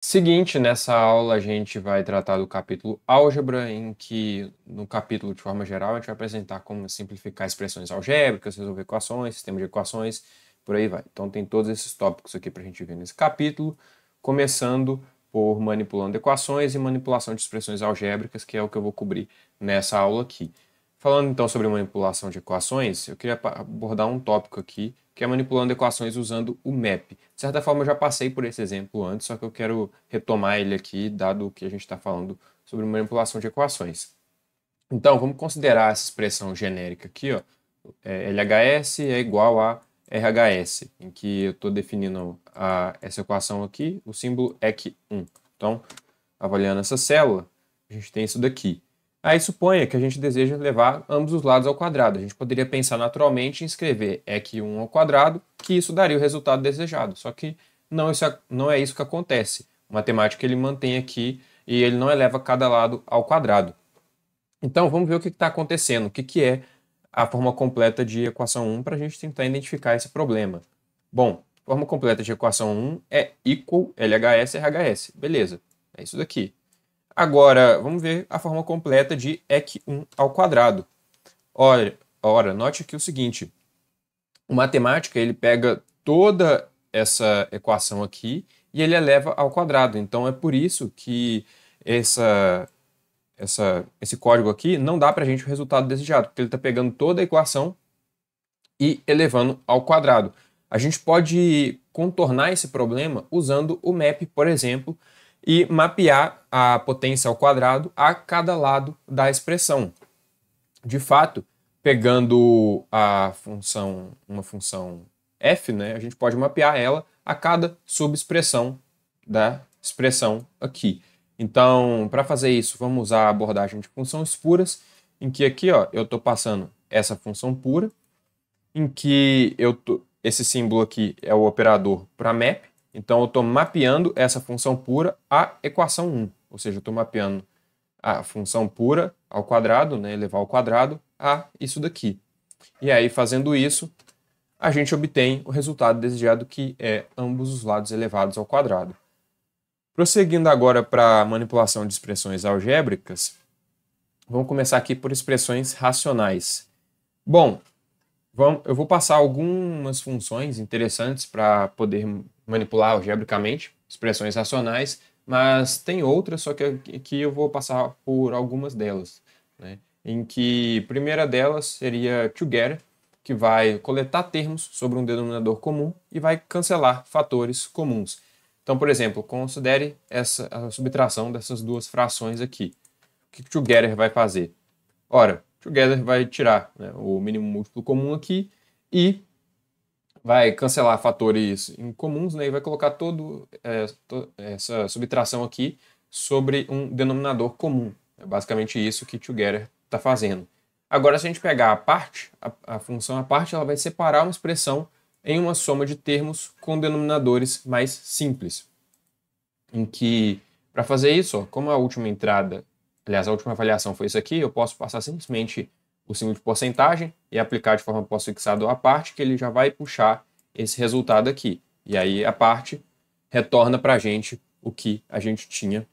Seguinte, nessa aula a gente vai tratar do capítulo Álgebra, em que, no capítulo, de forma geral, a gente vai apresentar como simplificar expressões algébricas, resolver equações, sistema de equações, por aí vai. Então tem todos esses tópicos aqui para a gente ver nesse capítulo, começando por manipulando equações e manipulação de expressões algébricas, que é o que eu vou cobrir nessa aula aqui. Falando então sobre manipulação de equações, eu queria abordar um tópico aqui, que é manipulando equações usando o MAP. De certa forma, eu já passei por esse exemplo antes, só que eu quero retomar ele aqui, dado que a gente está falando sobre manipulação de equações. Então, vamos considerar essa expressão genérica aqui, ó, LHS é igual a RHS, em que eu estou definindo essa equação aqui, o símbolo EQ1. Então, avaliando essa célula, a gente tem isso daqui. Aí suponha que a gente deseja levar ambos os lados ao quadrado. A gente poderia pensar naturalmente em escrever EQ1 ao quadrado, que isso daria o resultado desejado. Só que não é isso que acontece. O matemático ele mantém aqui e ele não eleva cada lado ao quadrado. Então vamos ver o que está acontecendo, o que é a forma completa de equação 1 para a gente tentar identificar esse problema. Bom, a forma completa de equação 1 é equal LHS RHS. Beleza, é isso daqui. Agora, vamos ver a forma completa de EQ1 ao quadrado. Ora, note aqui o seguinte, o matemático ele pega toda essa equação aqui e ele eleva ao quadrado. Então é por isso que esse código aqui não dá para a gente o resultado desejado, porque ele está pegando toda a equação e elevando ao quadrado. A gente pode contornar esse problema usando o map, por exemplo, e mapear a potência ao quadrado a cada lado da expressão. De fato, pegando uma função f, né, a gente pode mapear ela a cada subexpressão da expressão aqui. Então, para fazer isso, vamos usar a abordagem de funções puras, em que aqui ó, eu estou passando essa função pura, em que esse símbolo aqui é o operador para map, então eu estou mapeando essa função pura à equação 1, ou seja, eu estou mapeando a função pura ao quadrado, né, elevar ao quadrado, a isso daqui. E aí, fazendo isso, a gente obtém o resultado desejado, que é ambos os lados elevados ao quadrado. Prosseguindo agora para a manipulação de expressões algébricas, vamos começar aqui por expressões racionais. Bom, eu vou passar algumas funções interessantes para poder manipular algebricamente expressões racionais, mas tem outras, só que aqui eu vou passar por algumas delas, né? Em que a primeira delas seria together, que vai coletar termos sobre um denominador comum e vai cancelar fatores comuns. Então, por exemplo, considere a subtração dessas duas frações aqui. O que o together vai fazer? Ora, together vai tirar, né, o mínimo múltiplo comum aqui e vai cancelar fatores incomuns, né, e vai colocar toda essa subtração aqui sobre um denominador comum. É basicamente isso que together está fazendo. Agora, se a gente pegar a parte, a função à parte, ela vai separar uma expressão em uma soma de termos com denominadores mais simples. Em que, para fazer isso, ó, como a última entrada, aliás, a última avaliação foi isso aqui, eu posso passar simplesmente o símbolo de porcentagem e aplicar de forma pós-fixada a parte, que ele já vai puxar esse resultado aqui. E aí a parte retorna para a gente o que a gente tinha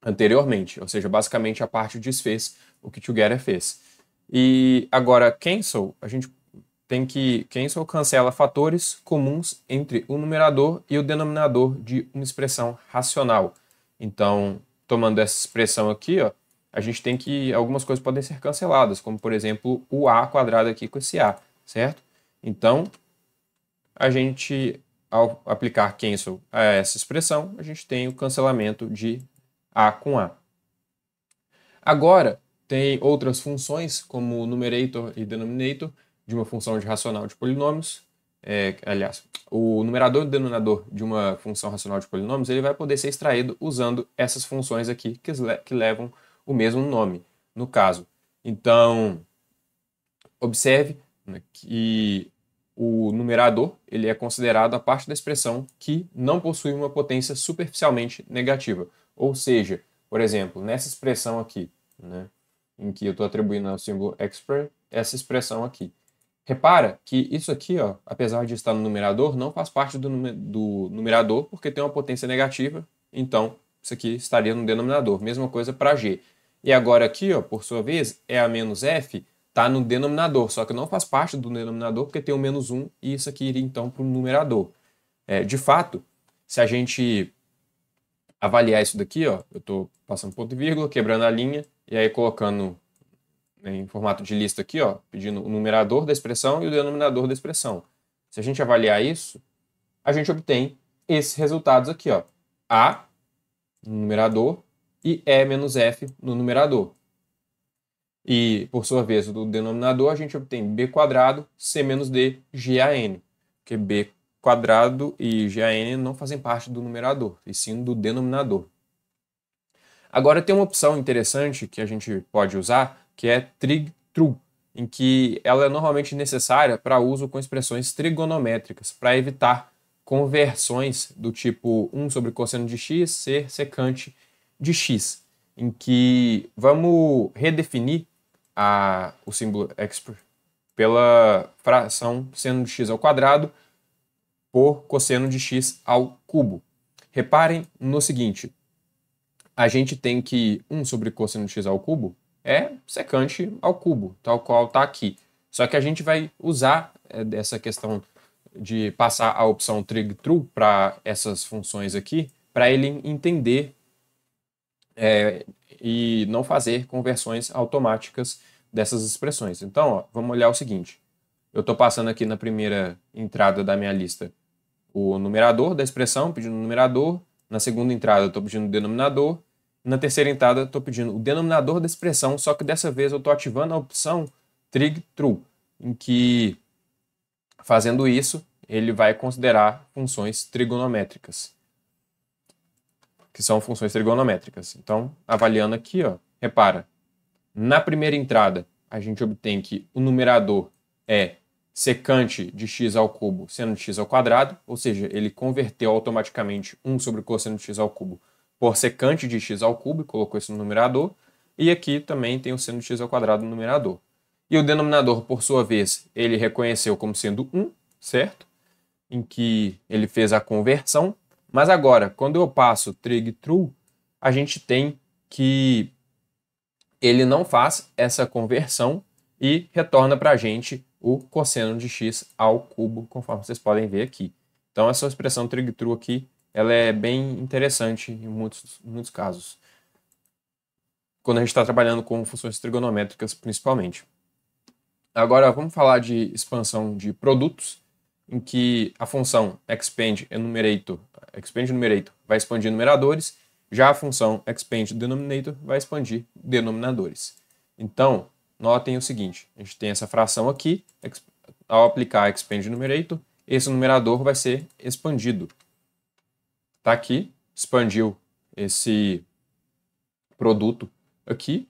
anteriormente. Ou seja, basicamente a parte desfez o que together fez. E agora cancel, a gente tem que cancel cancela fatores comuns entre o numerador e o denominador de uma expressão racional. Então, tomando essa expressão aqui, ó, a gente tem que algumas coisas podem ser canceladas, como por exemplo o a quadrado aqui com esse a, certo? Então, a gente ao aplicar cancel a essa expressão, a gente tem o cancelamento de a com a. Agora, tem outras funções, como numerator e denominator, de uma função de racional de polinômios. Aliás, o numerador e o denominador de uma função racional de polinômios ele vai poder ser extraído usando essas funções aqui que levam o mesmo nome, no caso. Então, observe, né, que o numerador ele é considerado a parte da expressão que não possui uma potência superficialmente negativa. Ou seja, por exemplo, nessa expressão aqui, né, em que eu estou atribuindo ao símbolo express essa expressão aqui. Repara que isso aqui, ó, apesar de estar no numerador, não faz parte do numerador porque tem uma potência negativa, então isso aqui estaria no denominador. Mesma coisa para g. E agora aqui, ó, por sua vez, E a menos F está no denominador, só que não faz parte do denominador porque tem o menos 1 e isso aqui iria então para o numerador. De fato, se a gente avaliar isso daqui, ó, eu estou passando ponto e vírgula, quebrando a linha e aí colocando em formato de lista aqui, ó, pedindo o numerador da expressão e o denominador da expressão. Se a gente avaliar isso, a gente obtém esses resultados aqui, ó, A no numerador e E menos F no numerador. E, por sua vez, do denominador, a gente obtém B quadrado, C menos D, GAN, porque B quadrado e GAN não fazem parte do numerador, e sim do denominador. Agora tem uma opção interessante que a gente pode usar, que é trig-true, em que ela é normalmente necessária para uso com expressões trigonométricas, para evitar conversões do tipo 1 sobre cosseno de x ser secante de x, em que vamos redefinir o símbolo pela fração seno de x ao quadrado por cosseno de x ao cubo. Reparem no seguinte, a gente tem que 1 sobre cosseno de x ao cubo é secante ao cubo, tal qual está aqui. Só que a gente vai usar essa questão de passar a opção trig-true para essas funções aqui, para ele entender e não fazer conversões automáticas dessas expressões. Então, ó, vamos olhar o seguinte. Eu estou passando aqui na primeira entrada da minha lista o numerador da expressão, pedindo o numerador. Na segunda entrada eu estou pedindo o denominador. Na terceira entrada, estou pedindo o denominador da expressão, só que dessa vez eu estou ativando a opção trig-true, em que, fazendo isso, ele vai considerar funções trigonométricas, que são funções trigonométricas. Então, avaliando aqui, ó, repara, na primeira entrada, a gente obtém que o numerador é secante de x ao cubo seno de x ao quadrado, ou seja, ele converteu automaticamente 1 sobre cosseno de x ao cubo por secante de x ao cubo e colocou isso no numerador. E aqui também tem o seno de x ao quadrado no numerador. E o denominador, por sua vez, ele reconheceu como sendo 1, certo? Em que ele fez a conversão. Mas agora, quando eu passo trig-true, a gente tem que ele não faz essa conversão e retorna para a gente o cosseno de x ao cubo, conforme vocês podem ver aqui. Então, essa expressão trig-true aqui, ela é bem interessante em muitos casos, quando a gente está trabalhando com funções trigonométricas, principalmente. Agora, vamos falar de expansão de produtos, em que a função expand numerator vai expandir numeradores, já a função expand denominator vai expandir denominadores. Então, notem o seguinte, a gente tem essa fração aqui, ao aplicar expand numerator, esse numerador vai ser expandido. Está aqui, expandiu esse produto aqui,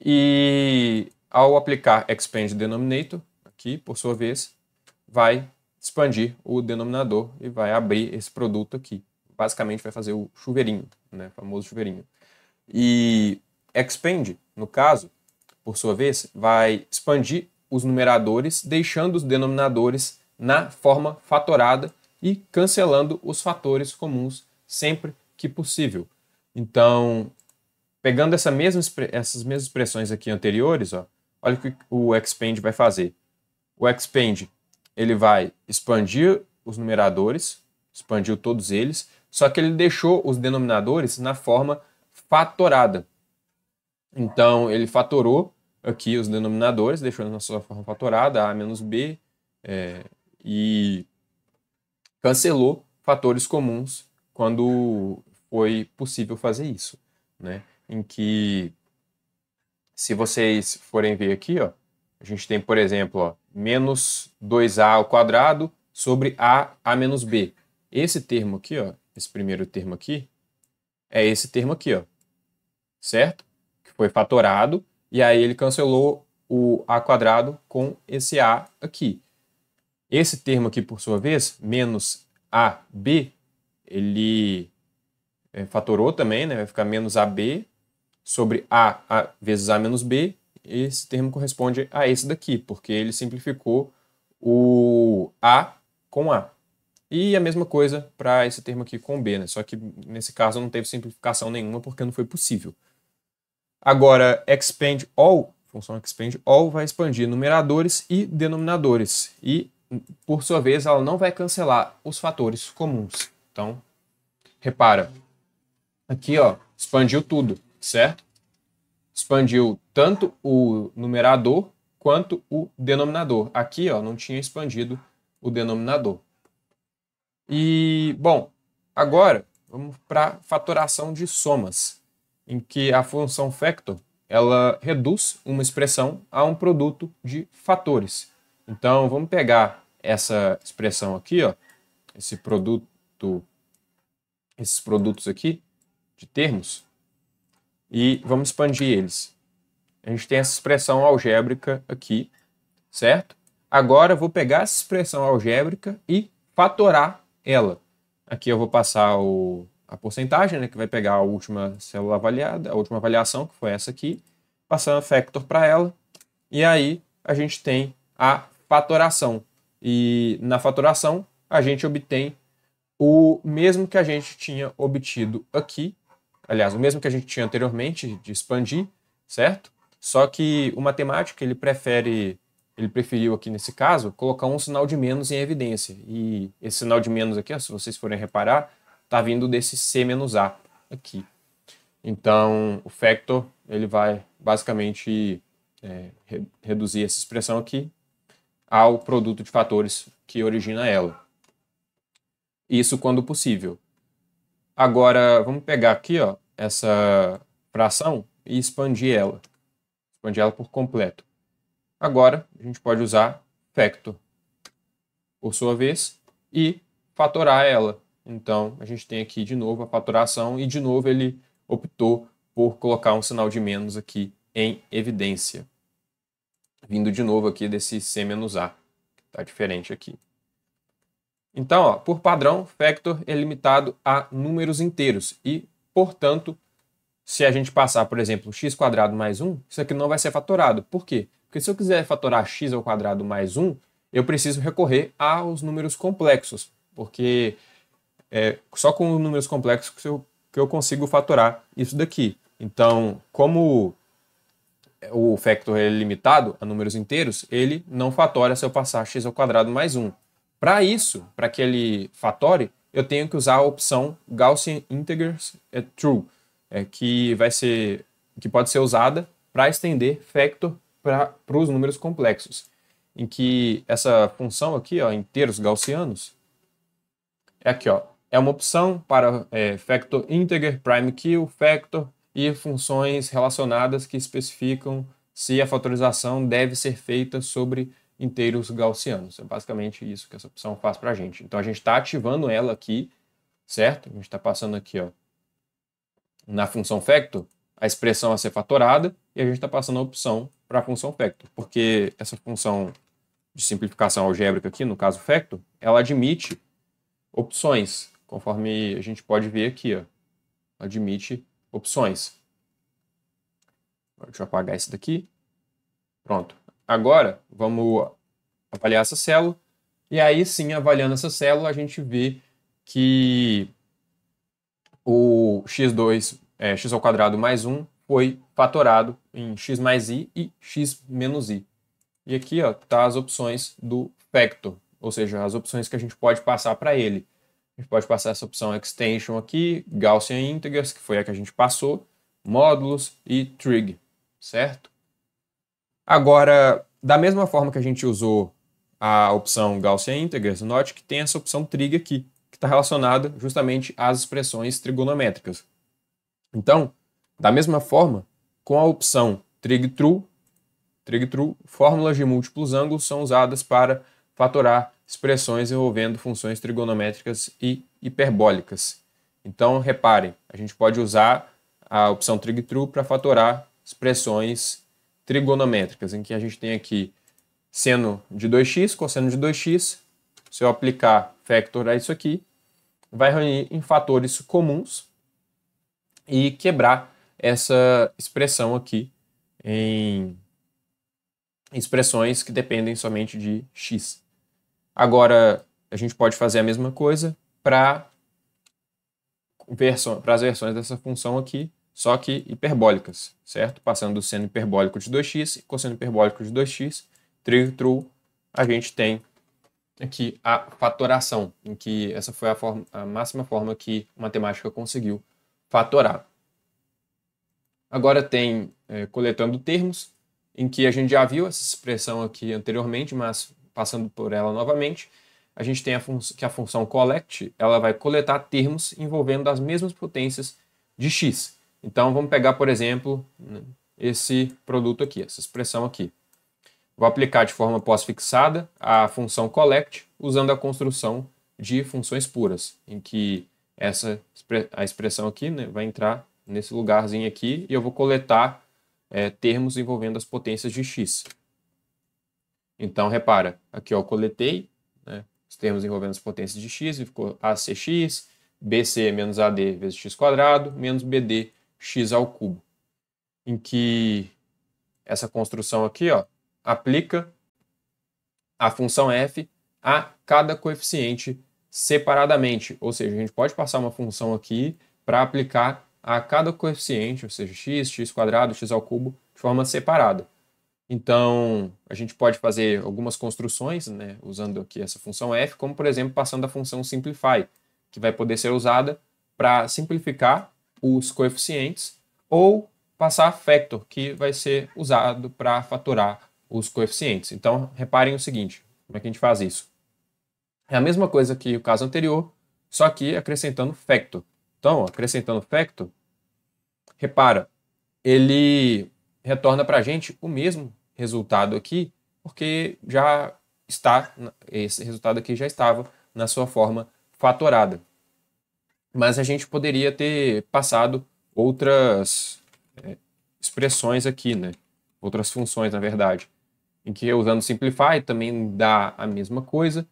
e ao aplicar expand denominator, aqui, por sua vez, vai expandir o denominador e vai abrir esse produto aqui. Basicamente vai fazer o chuveirinho, né, o famoso chuveirinho. E expand, no caso, por sua vez, vai expandir os numeradores, deixando os denominadores na forma fatorada e cancelando os fatores comuns sempre que possível. Então, pegando essas mesmas expressões aqui anteriores, ó, olha o que o expand vai fazer. O expand ele vai expandir os numeradores, expandiu todos eles, só que ele deixou os denominadores na forma fatorada. Então, ele fatorou aqui os denominadores, deixou na sua forma fatorada, a menos b, e cancelou fatores comuns quando foi possível fazer isso, né? Em que, se vocês forem ver aqui, ó, a gente tem, por exemplo, ó, menos 2a ao quadrado sobre a menos b. Esse termo aqui, ó, esse primeiro termo aqui, é esse termo aqui, ó, certo? Que foi fatorado, e aí ele cancelou o a quadrado com esse a aqui. Esse termo aqui, por sua vez, menos ab, ele fatorou também, né? Vai ficar menos ab sobre a vezes a menos b, esse termo corresponde a esse daqui, porque ele simplificou o A com A. E a mesma coisa para esse termo aqui com B, né? Só que nesse caso não teve simplificação nenhuma porque não foi possível. Agora, expand all, função expand all vai expandir numeradores e denominadores. E, por sua vez, ela não vai cancelar os fatores comuns. Então, repara, aqui ó, expandiu tudo, certo? Expandiu tanto o numerador quanto o denominador. Aqui ó, não tinha expandido o denominador. E, bom, agora vamos para fatoração de somas, em que a função factor ela reduz uma expressão a um produto de fatores. Então, vamos pegar essa expressão aqui, ó, esses produtos aqui de termos, e vamos expandir eles. A gente tem essa expressão algébrica aqui, certo? Agora eu vou pegar essa expressão algébrica e fatorar ela. Aqui eu vou passar a porcentagem, né, que vai pegar a última célula avaliada, a última avaliação, que foi essa aqui, passando factor para ela, e aí a gente tem a fatoração. E na fatoração a gente obtém o mesmo que a gente tinha obtido aqui, aliás, o mesmo que a gente tinha anteriormente de expandir, certo? Só que o matemático ele preferiu aqui nesse caso colocar um sinal de menos em evidência. E esse sinal de menos aqui, ó, se vocês forem reparar, está vindo desse C menos A aqui. Então, o factor ele vai basicamente reduzir essa expressão aqui ao produto de fatores que origina ela. Isso quando possível. Agora, vamos pegar aqui ó, essa fração e expandir ela por completo. Agora, a gente pode usar factor, por sua vez, e fatorar ela. Então, a gente tem aqui de novo a fatoração e de novo ele optou por colocar um sinal de menos aqui em evidência. Vindo de novo aqui desse C menos A, que está diferente aqui. Então, ó, por padrão, factor é limitado a números inteiros e, portanto, se a gente passar, por exemplo, x² mais 1, isso aqui não vai ser fatorado. Por quê? Porque se eu quiser fatorar x² mais 1, eu preciso recorrer aos números complexos, porque só com os números complexos que eu consigo fatorar isso daqui. Então, como o factor é limitado a números inteiros, ele não fatora se eu passar x² mais 1. Para isso, para que ele fatore, eu tenho que usar a opção Gaussian Integers True, que pode ser usada para estender factor para os números complexos, em que essa função aqui, ó, inteiros gaussianos, aqui, ó, é uma opção para factor integer, prime kill, factor e funções relacionadas que especificam se a fatorização deve ser feita sobre inteiros gaussianos. É basicamente isso que essa opção faz para a gente. Então a gente está ativando ela aqui, certo? A gente está passando aqui ó, na função factor a expressão a ser fatorada e a gente está passando a opção para a função factor, porque essa função de simplificação algébrica aqui, no caso factor, ela admite opções, conforme a gente pode ver aqui, ó, admite opções. Deixa eu apagar esse daqui. Pronto. Agora, vamos avaliar essa célula. E aí sim, avaliando essa célula, a gente vê que o x² mais 1 foi fatorado em x mais i e x menos i. E aqui tá as opções do factor, ou seja, as opções que a gente pode passar para ele. A gente pode passar essa opção extension aqui, Gaussian integers, que foi a que a gente passou, módulos e trig, certo? Agora, da mesma forma que a gente usou a opção Gaussian integers, note que tem essa opção trig aqui, que está relacionada justamente às expressões trigonométricas. Então, da mesma forma, com a opção trig true, fórmulas de múltiplos ângulos são usadas para fatorar expressões envolvendo funções trigonométricas e hiperbólicas. Então, reparem, a gente pode usar a opção trig true para fatorar expressões trigonométricas, em que a gente tem aqui seno de 2x, cosseno de 2x. Se eu aplicar factor a isso aqui, vai reunir em fatores comuns e quebrar essa expressão aqui em expressões que dependem somente de x. Agora, a gente pode fazer a mesma coisa para as versões dessa função aqui, só que hiperbólicas, certo? Passando do seno hiperbólico de 2x e cosseno hiperbólico de 2x, true, a gente tem aqui a fatoração, em que essa foi a máxima forma que a matemática conseguiu fatorar. Agora tem coletando termos, em que a gente já viu essa expressão aqui anteriormente, mas passando por ela novamente, a gente tem que a função collect, ela vai coletar termos envolvendo as mesmas potências de x. Então vamos pegar, por exemplo, esse produto aqui, essa expressão aqui. Vou aplicar de forma pós-fixada a função collect usando a construção de funções puras, em que a expressão aqui, né, vai entrar nesse lugarzinho aqui e eu vou coletar termos envolvendo as potências de x. Então, repara, aqui ó, eu coletei, né, os termos envolvendo as potências de x, e ficou ACX, BC menos AD vezes x quadrado, menos BD x ao cubo. Em que essa construção aqui ó, aplica a função f a cada coeficiente separadamente. Ou seja, a gente pode passar uma função aqui para aplicar a cada coeficiente, ou seja, x, x quadrado, x ao cubo, de forma separada. Então, a gente pode fazer algumas construções, né, usando aqui essa função f, como, por exemplo, passando a função simplify, que vai poder ser usada para simplificar os coeficientes, ou passar factor, que vai ser usado para fatorar os coeficientes. Então, reparem o seguinte, como é que a gente faz isso? É a mesma coisa que o caso anterior, só que acrescentando factor. Então, acrescentando factor, repara, ele retorna para a gente o mesmo resultado aqui, porque já está, esse resultado aqui já estava na sua forma fatorada. Mas a gente poderia ter passado outras expressões aqui, né? Outras funções, na verdade, em que usando simplify também dá a mesma coisa,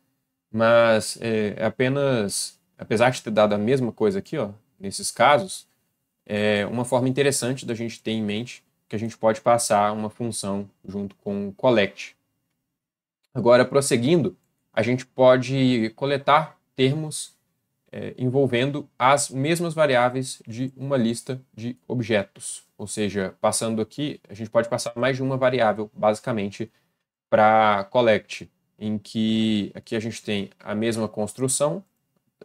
mas apenas, apesar de ter dado a mesma coisa aqui, ó, nesses casos, é uma forma interessante da gente ter em mente que a gente pode passar uma função junto com collect. Agora, prosseguindo, a gente pode coletar termos envolvendo as mesmas variáveis de uma lista de objetos. Ou seja, passando aqui, a gente pode passar mais de uma variável, basicamente, para collect, em que aqui a gente tem a mesma construção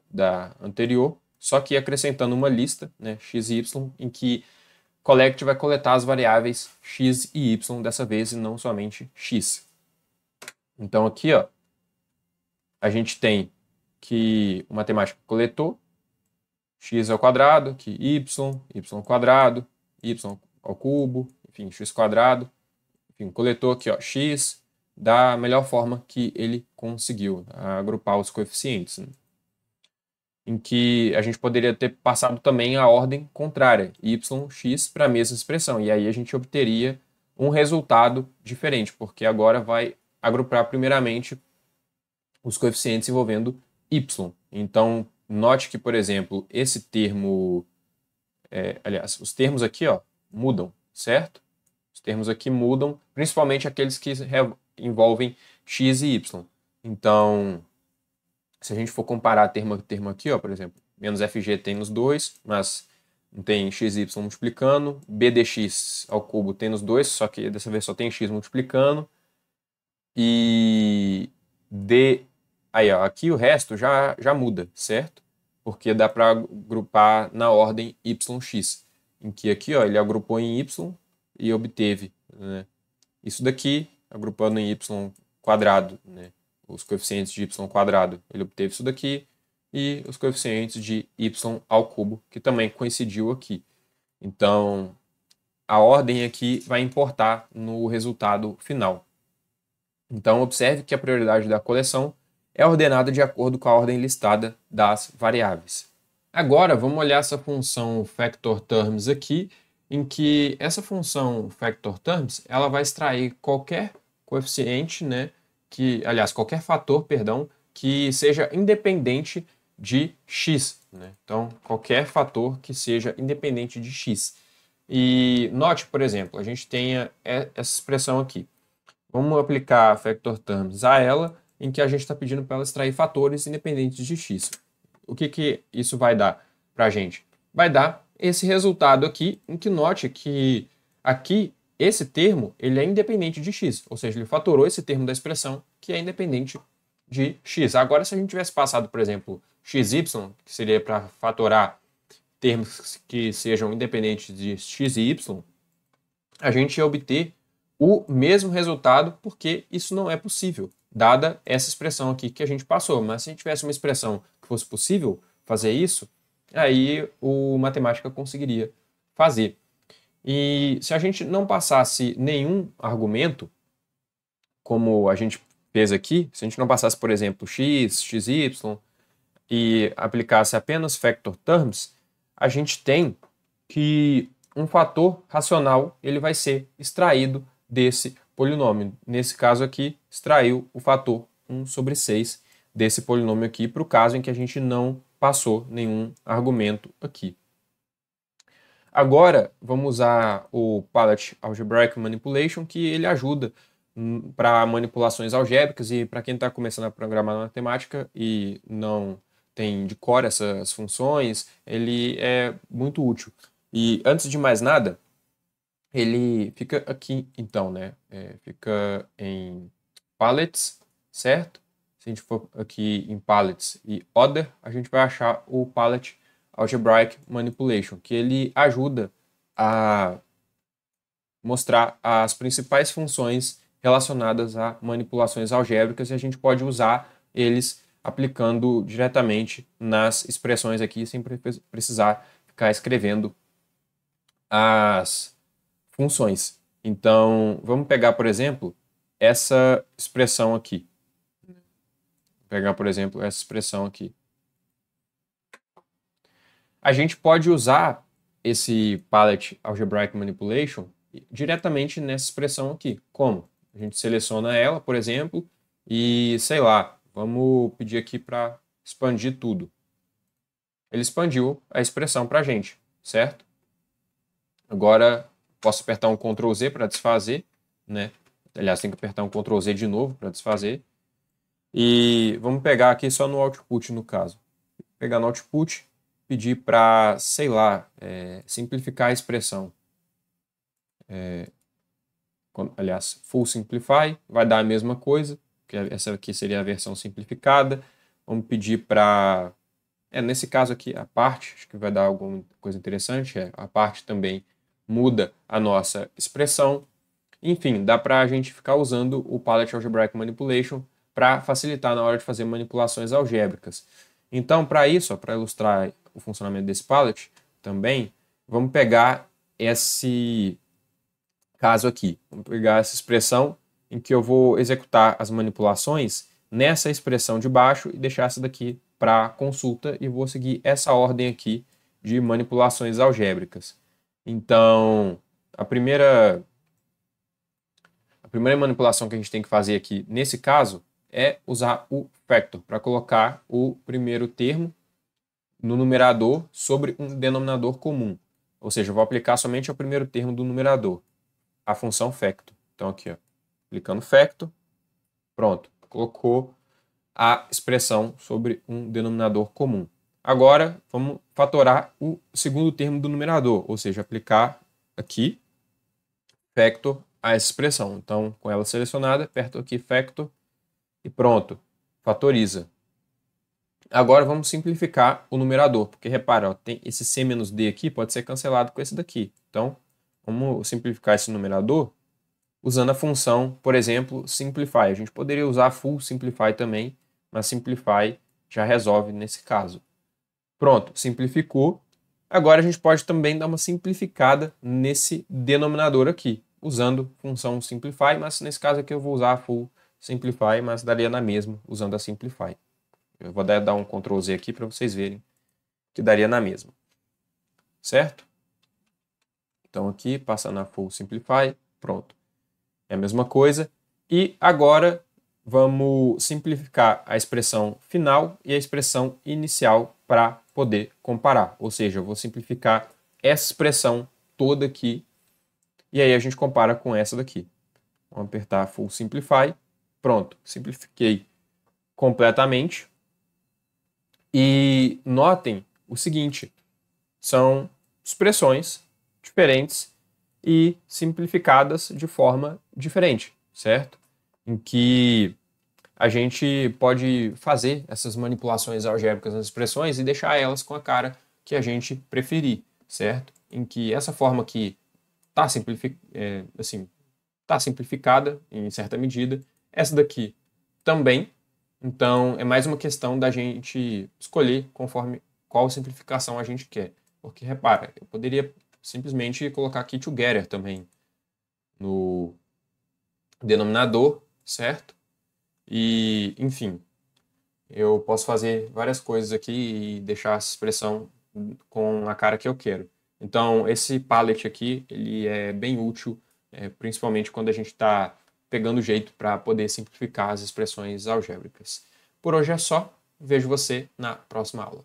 da anterior, só que acrescentando uma lista, né, x e y, em que collect vai coletar as variáveis x e y dessa vez e não somente x. Então aqui ó, a gente tem que o matemático coletou x ao quadrado, que y ao quadrado, y ao cubo, enfim, x quadrado, enfim, coletou aqui ó, x da melhor forma que ele conseguiu agrupar os coeficientes, né? Em que a gente poderia ter passado também a ordem contrária, yx para a mesma expressão, e aí a gente obteria um resultado diferente, porque agora vai agrupar primeiramente os coeficientes envolvendo y. Então, note que, por exemplo, esse termo, aliás, os termos aqui ó, mudam, certo? Os termos aqui mudam, principalmente aqueles que envolvem x e y. Então, se a gente for comparar termo a termo aqui, ó, por exemplo, menos fg tem nos dois, mas não tem x e y multiplicando, b dx ao cubo tem nos dois, só que dessa vez só tem x multiplicando, e d... Aí, ó, aqui o resto já muda, certo? Porque dá para agrupar na ordem yx, em que aqui ó, ele agrupou em y e obteve, né, isso daqui, agrupando em y quadrado, né, os coeficientes de y quadrado, ele obteve isso daqui, e os coeficientes de y ao cubo, que também coincidiu aqui. Então, a ordem aqui vai importar no resultado final. Então, observe que a prioridade da coleção é ordenada de acordo com a ordem listada das variáveis. Agora, vamos olhar essa função factorTerms aqui, em que essa função factorTerms, ela vai extrair qualquer coeficiente, né, aliás, qualquer fator, perdão, que seja independente de x, né? Então, qualquer fator que seja independente de x. E note, por exemplo, a gente tem essa expressão aqui. Vamos aplicar factor terms a ela, em que a gente está pedindo para ela extrair fatores independentes de x. O que isso vai dar para a gente? Vai dar esse resultado aqui, em que note que aqui esse termo ele é independente de x, ou seja, ele fatorou esse termo da expressão que é independente de x. Agora, se a gente tivesse passado, por exemplo, xy, que seria para fatorar termos que sejam independentes de x e y, a gente ia obter o mesmo resultado, porque isso não é possível, dada essa expressão aqui que a gente passou. Mas se a gente tivesse uma expressão que fosse possível fazer isso, aí o matemática conseguiria fazer. E se a gente não passasse nenhum argumento, como a gente fez aqui, se a gente não passasse, por exemplo, x, xy, e aplicasse apenas factor terms, a gente tem que um fator racional ele vai ser extraído desse polinômio. Nesse caso aqui, extraiu o fator 1 sobre 6 desse polinômio aqui, para o caso em que a gente não passou nenhum argumento aqui. Agora, vamos usar o Palette Algebraic Manipulation, que ele ajuda para manipulações algébricas, e para quem está começando a programar na matemática e não tem de cor essas funções, ele é muito útil. E antes de mais nada, ele fica aqui, então, né? Fica em Palettes, certo? Se a gente for aqui em Palettes e Other, a gente vai achar o Palette Algebraic Manipulation, que ele ajuda a mostrar as principais funções relacionadas a manipulações algébricas, e a gente pode usar eles aplicando diretamente nas expressões aqui, sem precisar ficar escrevendo as funções. Então, vamos pegar, por exemplo, essa expressão aqui. Vou pegar, por exemplo, essa expressão aqui. A gente pode usar esse Palette Algebraic Manipulation diretamente nessa expressão aqui. Como? A gente seleciona ela, por exemplo, e, sei lá, vamos pedir aqui para expandir tudo. Ele expandiu a expressão para a gente, certo? Agora, posso apertar um Ctrl Z para desfazer, né? Aliás, tem que apertar um Ctrl Z de novo para desfazer. E vamos pegar aqui só no output, no caso. Pegar no output, pedir para, sei lá, simplificar a expressão. Aliás, full simplify, vai dar a mesma coisa, que essa aqui seria a versão simplificada. Vamos pedir para, nesse caso aqui, a parte, acho que vai dar alguma coisa interessante, a parte também muda a nossa expressão. Enfim, dá para a gente ficar usando o Palette Algebraic Manipulation para facilitar na hora de fazer manipulações algébricas. Então, para isso, para ilustrar o funcionamento desse palette também, vamos pegar esse caso aqui. Vamos pegar essa expressão em que eu vou executar as manipulações nessa expressão de baixo e deixar essa daqui para consulta, e vou seguir essa ordem aqui de manipulações algébricas. Então, a primeira manipulação que a gente tem que fazer aqui, nesse caso, é usar o factor para colocar o primeiro termo no numerador sobre um denominador comum. Ou seja, eu vou aplicar somente ao primeiro termo do numerador, a função factor. Então aqui, ó, aplicando factor, pronto, colocou a expressão sobre um denominador comum. Agora, vamos fatorar o segundo termo do numerador, ou seja, aplicar aqui factor a essa expressão. Então, com ela selecionada, aperto aqui factor e pronto, fatoriza. Agora vamos simplificar o numerador, porque repara, ó, tem esse C-D aqui, pode ser cancelado com esse daqui. Então, vamos simplificar esse numerador usando a função, por exemplo, simplify. A gente poderia usar full simplify também, mas simplify já resolve nesse caso. Pronto, simplificou. Agora a gente pode também dar uma simplificada nesse denominador aqui, usando função simplify, mas nesse caso aqui eu vou usar full simplify, mas daria na mesma usando a simplify. Eu vou dar um Ctrl Z aqui para vocês verem que daria na mesma. Certo? Então aqui, passando a full simplify, pronto. É a mesma coisa. E agora vamos simplificar a expressão final e a expressão inicial para poder comparar. Ou seja, eu vou simplificar essa expressão toda aqui e aí a gente compara com essa daqui. Vamos apertar Full Simplify. Pronto, simplifiquei completamente. E notem o seguinte, são expressões diferentes e simplificadas de forma diferente, certo? Em que a gente pode fazer essas manipulações algébricas nas expressões e deixar elas com a cara que a gente preferir, certo? Em que essa forma aqui está simplificada em certa medida, essa daqui também. Então, é mais uma questão da gente escolher conforme qual simplificação a gente quer. Porque, repara, eu poderia simplesmente colocar aqui together também no denominador, certo? E, enfim, eu posso fazer várias coisas aqui e deixar essa expressão com a cara que eu quero. Então, esse palette aqui, ele é bem útil, principalmente quando a gente está pegando jeito para poder simplificar as expressões algébricas. Por hoje é só. Vejo você na próxima aula.